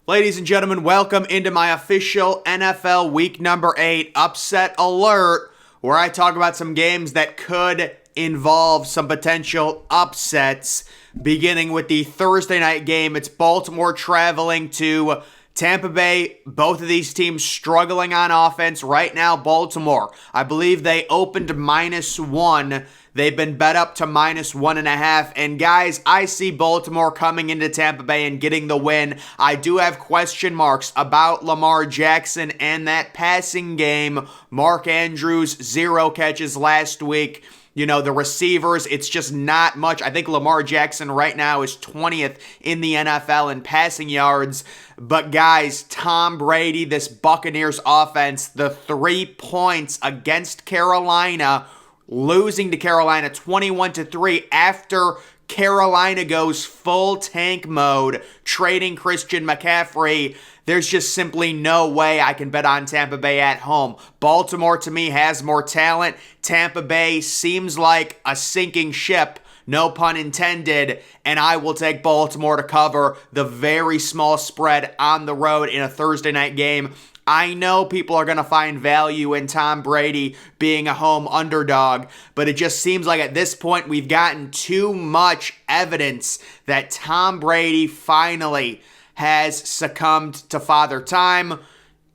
Ladies and gentlemen, welcome into my official NFL Week number 8 Upset Alert, where I talk about some games that could involve some potential upsets. Beginning with the Thursday night game, it's Baltimore traveling to Tampa Bay. Both of these teams struggling on offense. Right now, Baltimore, I believe they opened -1. They've been bet up to -1.5. And guys, I see Baltimore coming into Tampa Bay and getting the win. I do have question marks about Lamar Jackson and that passing game. Mark Andrews, 0 catches last week. You know, the receivers, it's just not much. I think Lamar Jackson right now is 20th in the NFL in passing yards. But guys, Tom Brady, this Buccaneers offense, the 3 points against Carolina, losing to Carolina 21-3 after Carolina goes full tank mode, trading Christian McCaffrey. There's just simply no way I can bet on Tampa Bay at home. Baltimore, to me, has more talent. Tampa Bay seems like a sinking ship, no pun intended, and I will take Baltimore to cover the very small spread on the road in a Thursday night game. I know people are going to find value in Tom Brady being a home underdog, but it just seems like at this point we've gotten too much evidence that Tom Brady finally has succumbed to Father Time.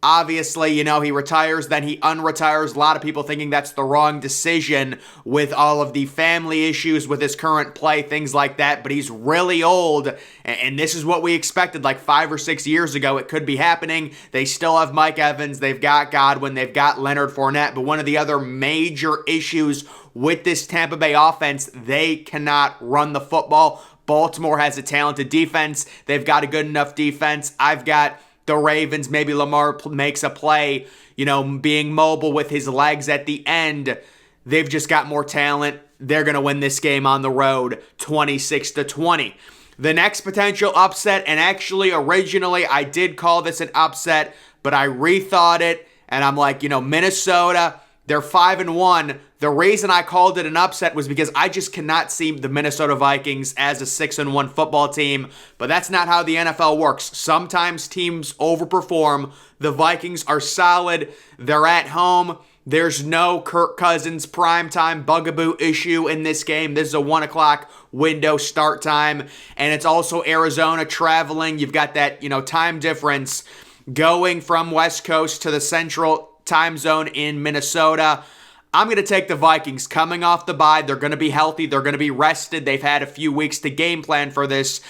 Obviously, you know, he retires, then he unretires. A lot of people thinking that's the wrong decision with all of the family issues with his current play, things like that. But he's really old, and this is what we expected like 5 or 6 years ago. It could be happening. They still have Mike Evans. They've got Godwin. They've got Leonard Fournette. But one of the other major issues with this Tampa Bay offense, they cannot run the football. Baltimore has a talented defense. They've got a good enough defense. I've got the Ravens. Maybe Lamar makes a play, you know, being mobile with his legs at the end. They've just got more talent. They're going to win this game on the road 26-20. The next potential upset, and actually originally I did call this an upset, but I rethought it, and I'm like, you know, Minnesota, they're 5-1. The reason I called it an upset was because I just cannot see the Minnesota Vikings as a 6-1 football team, but that's not how the NFL works. Sometimes teams overperform. The Vikings are solid. They're at home. There's no Kirk Cousins primetime bugaboo issue in this game. This is a 1 o'clock window start time, and it's also Arizona traveling. You've got that, you know, time difference going from West Coast to the Central time zone in Minnesota. I'm going to take the Vikings coming off the bye. They're going to be healthy. They're going to be rested. They've had a few weeks to game plan for this.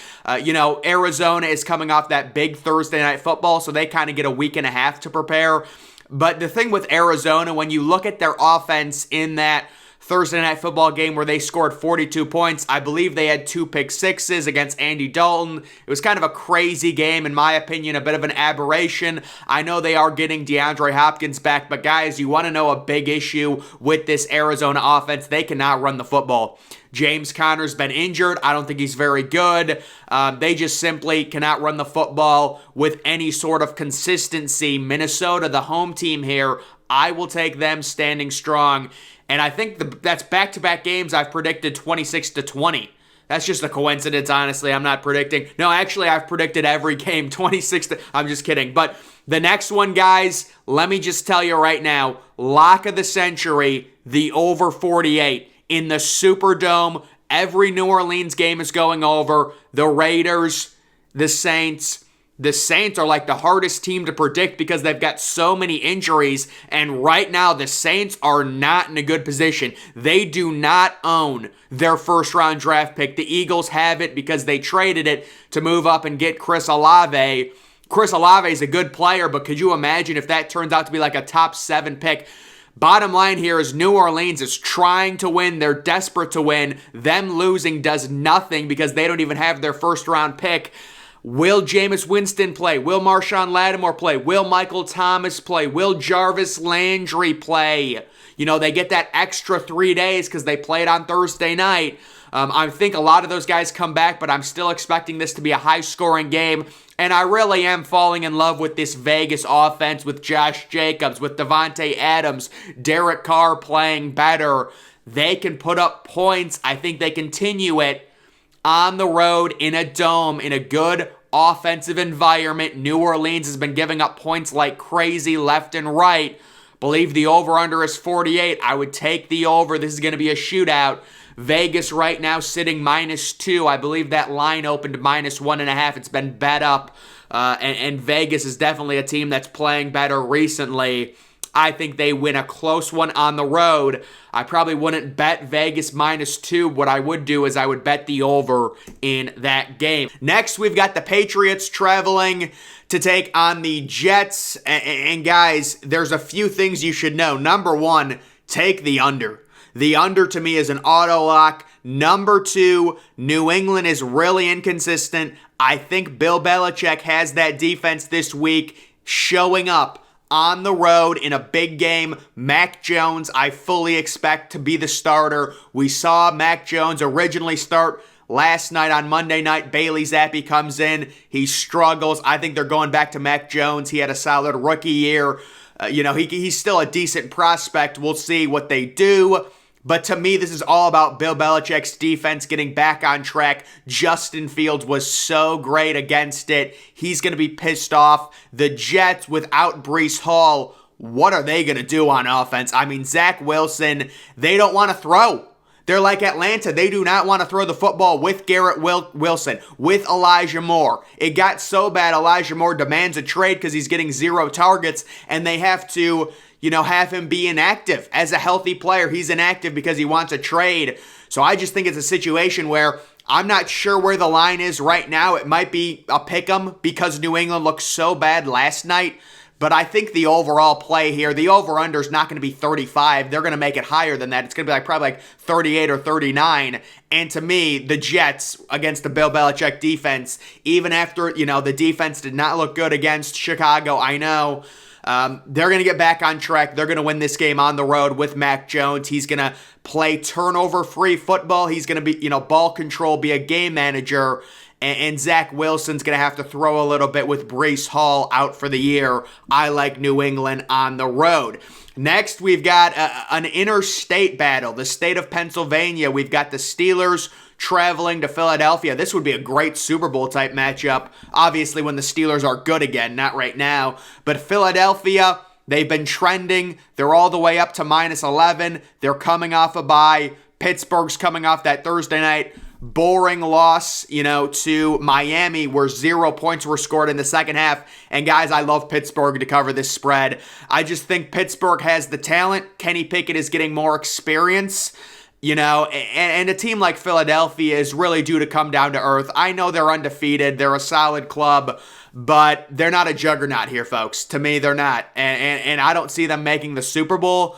You know, Arizona is coming off that big Thursday night football, so they kind of get a week and a half to prepare. But the thing with Arizona, when you look at their offense in that Thursday night football game where they scored 42 points. I believe they had 2 pick sixes against Andy Dalton. It was kind of a crazy game, in my opinion, a bit of an aberration. I know they are getting DeAndre Hopkins back, but guys, you want to know a big issue with this Arizona offense? They cannot run the football. James Conner's been injured. I don't think he's very good. They just simply cannot run the football with any sort of consistency. Minnesota, the home team here, I will take them standing strong. And I think that's back-to-back games I've predicted 26-20. That's just a coincidence, honestly. I'm not predicting. No, actually, I've predicted every game 26 to... I'm just kidding. But the next one, guys, let me just tell you right now, lock of the century, the over 48 in the Superdome. Every New Orleans game is going over. The Raiders, the Saints. The Saints are like the hardest team to predict because they've got so many injuries, and right now the Saints are not in a good position. They do not own their first-round draft pick. The Eagles have it because they traded it to move up and get Chris Olave. Chris Olave is a good player, but could you imagine if that turns out to be like a top 7 pick? Bottom line here is New Orleans is trying to win. They're desperate to win. Them losing does nothing because they don't even have their first-round pick. Will Jameis Winston play? Will Marshawn Lattimore play? Will Michael Thomas play? Will Jarvis Landry play? You know, they get that extra 3 days because they played on Thursday night. I think a lot of those guys come back, but I'm still expecting this to be a high-scoring game. And I really am falling in love with this Vegas offense with Josh Jacobs, with Devontae Adams, Derek Carr playing better. They can put up points. I think they continue it. on the road in a dome in a good offensive environment. New Orleans has been giving up points like crazy left and right. Believe the over-under is 48. I would take the over. This is going to be a shootout. Vegas right now sitting -2. I believe that line opened -1.5. It's been bet up. And Vegas is definitely a team that's playing better recently. I think they win a close one on the road. I probably wouldn't bet Vegas -2. What I would do is I would bet the over in that game. Next, we've got the Patriots traveling to take on the Jets. And guys, there's a few things you should know. Number one, take the under. The under to me is an auto lock. Number two, New England is really inconsistent. I think Bill Belichick has that defense this week showing up on the road in a big game. Mac Jones, I fully expect to be the starter. We saw Mac Jones originally start last night on Monday night. Bailey Zappi comes in. He struggles. I think they're going back to Mac Jones. He had a solid rookie year. He's still a decent prospect. We'll see what they do. But to me, this is all about Bill Belichick's defense getting back on track. Justin Fields was so great against it. He's going to be pissed off. The Jets, without Breece Hall, what are they going to do on offense? I mean, Zach Wilson, they don't want to throw. They're like Atlanta. They do not want to throw the football with Garrett Wilson, with Elijah Moore. It got so bad, Elijah Moore demands a trade because he's getting 0 targets, and they have to have him be inactive. As a healthy player, he's inactive because he wants a trade. So I just think it's a situation where I'm not sure where the line is right now. It might be a pick'em because New England looked so bad last night. But I think the overall play here, the over-under is not going to be 35. They're going to make it higher than that. It's going to be probably 38 or 39. And to me, the Jets against the Bill Belichick defense, even after, the defense did not look good against Chicago, I know, they're going to get back on track. They're going to win this game on the road with Mac Jones. He's going to play turnover-free football. He's going to be, ball control, be a game manager. And Zach Wilson's going to have to throw a little bit with Breece Hall out for the year. I like New England on the road. Next, we've got an interstate battle, the state of Pennsylvania. We've got the Steelers traveling to Philadelphia. This would be a great Super Bowl type matchup, obviously when the Steelers are good again, not right now. But Philadelphia, they've been trending. They're all the way up to -11. They're coming off a bye. Pittsburgh's coming off that Thursday night boring loss, to Miami where 0 points were scored in the second half. And guys, I love Pittsburgh to cover this spread. I just think Pittsburgh has the talent. Kenny Pickett is getting more experience, and a team like Philadelphia is really due to come down to earth. I know they're undefeated. They're a solid club, but they're not a juggernaut here, folks. To me, they're not. And I don't see them making the Super Bowl.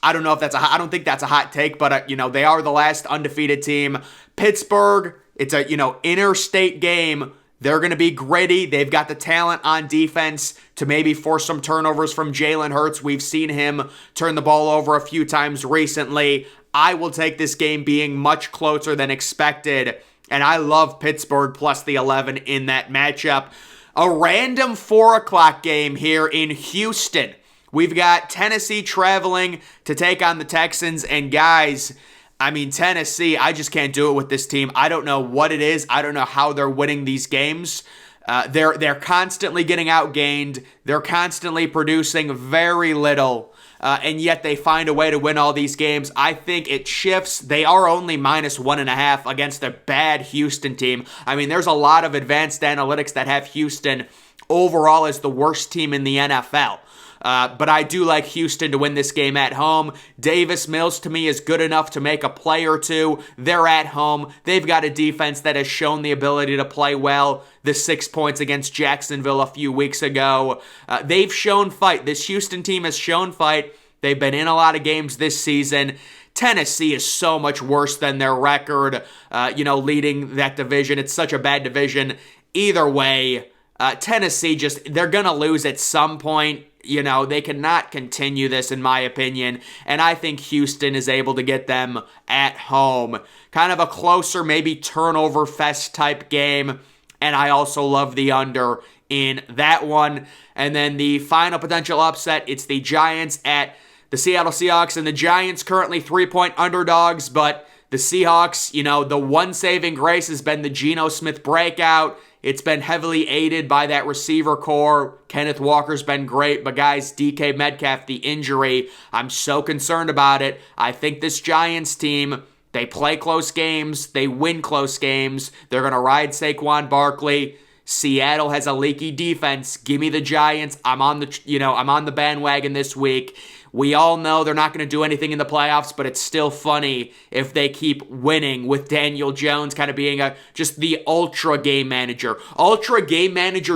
I don't know if I don't think that's a hot take, but they are the last undefeated team. Pittsburgh, it's a, interstate game. They're going to be gritty. They've got the talent on defense to maybe force some turnovers from Jalen Hurts. We've seen him turn the ball over a few times recently. I will take this game being much closer than expected, and I love Pittsburgh plus the 11 in that matchup. A random 4 o'clock game here in Houston. We've got Tennessee traveling to take on the Texans, and guys, Tennessee, I just can't do it with this team. I don't know what it is. I don't know how they're winning these games. They're constantly getting outgained. They're constantly producing very little, and yet they find a way to win all these games. I think it shifts. They are only -1.5 against a bad Houston team. There's a lot of advanced analytics that have Houston overall as the worst team in the NFL. But I do like Houston to win this game at home. Davis Mills, to me, is good enough to make a play or two. They're at home. They've got a defense that has shown the ability to play well. The 6 points against Jacksonville a few weeks ago. They've shown fight. This Houston team has shown fight. They've been in a lot of games this season. Tennessee is so much worse than their record, leading that division. It's such a bad division. Either way, Tennessee they're going to lose at some point. They cannot continue this, in my opinion, and I think Houston is able to get them at home. Kind of a closer, maybe turnover fest type game, and I also love the under in that one. And then the final potential upset, it's the Giants at the Seattle Seahawks, and the Giants currently 3-point underdogs, but The Seahawks, the one saving grace has been the Geno Smith breakout. It's been heavily aided by that receiver core. Kenneth Walker's been great, but guys, DK Metcalf, the injury, I'm so concerned about it. I think this Giants team, they play close games, they win close games. They're going to ride Saquon Barkley. Seattle has a leaky defense. Give me the Giants. I'm on the bandwagon this week. We all know they're not going to do anything in the playoffs, but it's still funny if they keep winning with Daniel Jones kind of being just the ultra game manager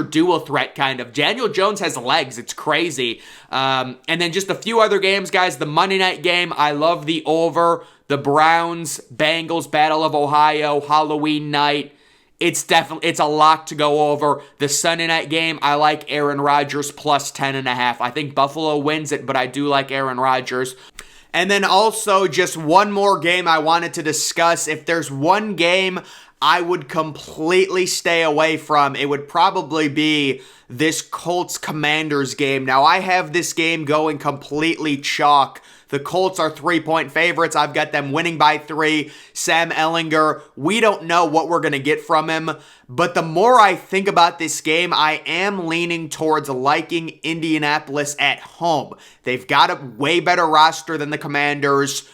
dual threat kind of. Daniel Jones has legs. It's crazy. And then just a few other games, guys. The Monday night game, I love the over. The Browns-Bengals Battle of Ohio, Halloween night. It's a lock to go over. The Sunday night game, I like Aaron Rodgers plus 10.5. I think Buffalo wins it, but I do like Aaron Rodgers. And then also just one more game I wanted to discuss. If there's one game I would completely stay away from, it would probably be this Colts-Commanders game. Now, I have this game going completely chalk. The Colts are 3-point favorites. I've got them winning by 3. Sam Ehlinger, we don't know what we're going to get from him. But the more I think about this game, I am leaning towards liking Indianapolis at home. They've got a way better roster than the Commanders.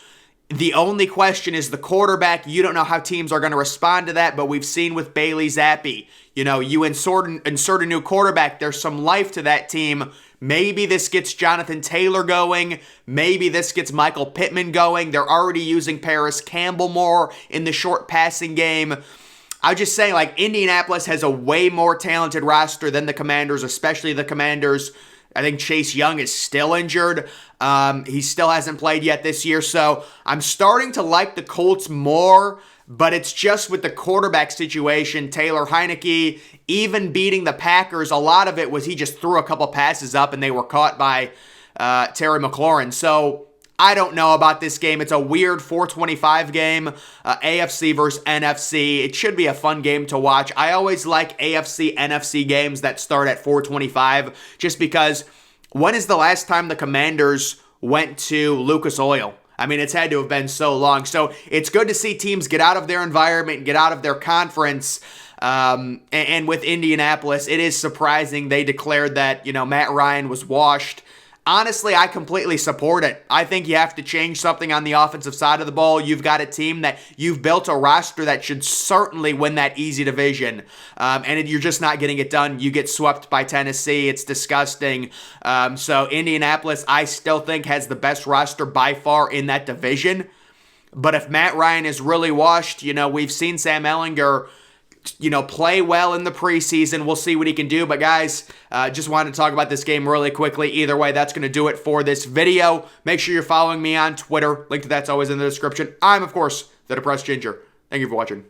The only question is the quarterback. You don't know how teams are going to respond to that, but we've seen with Bailey Zappi, you insert a new quarterback, there's some life to that team. Maybe this gets Jonathan Taylor going. Maybe this gets Michael Pittman going. They're already using Paris Campbell more in the short passing game. I was just saying, Indianapolis has a way more talented roster than the Commanders, especially the Commanders. I think Chase Young is still injured. He still hasn't played yet this year. So I'm starting to like the Colts more, but it's just with the quarterback situation. Taylor Heineke, even beating the Packers, a lot of it was he just threw a couple passes up and they were caught by Terry McLaurin. So I don't know about this game. It's a weird 425 game, AFC versus NFC. It should be a fun game to watch. I always like AFC, NFC games that start at 425 just because when is the last time the Commanders went to Lucas Oil? I mean, it's had to have been so long. So it's good to see teams get out of their environment, get out of their conference. And with Indianapolis, it is surprising they declared that, Matt Ryan was washed. Honestly, I completely support it. I think you have to change something on the offensive side of the ball. You've got a team that you've built a roster that should certainly win that easy division. And you're just not getting it done. You get swept by Tennessee. It's disgusting. So Indianapolis, I still think, has the best roster by far in that division. But if Matt Ryan is really washed, we've seen Sam Ehlinger play well in the preseason. We'll see what he can do. But guys, just wanted to talk about this game really quickly. Either way, that's going to do it for this video. Make sure you're following me on Twitter. Link to that's always in the description. I'm, of course, the Depressed Ginger. Thank you for watching.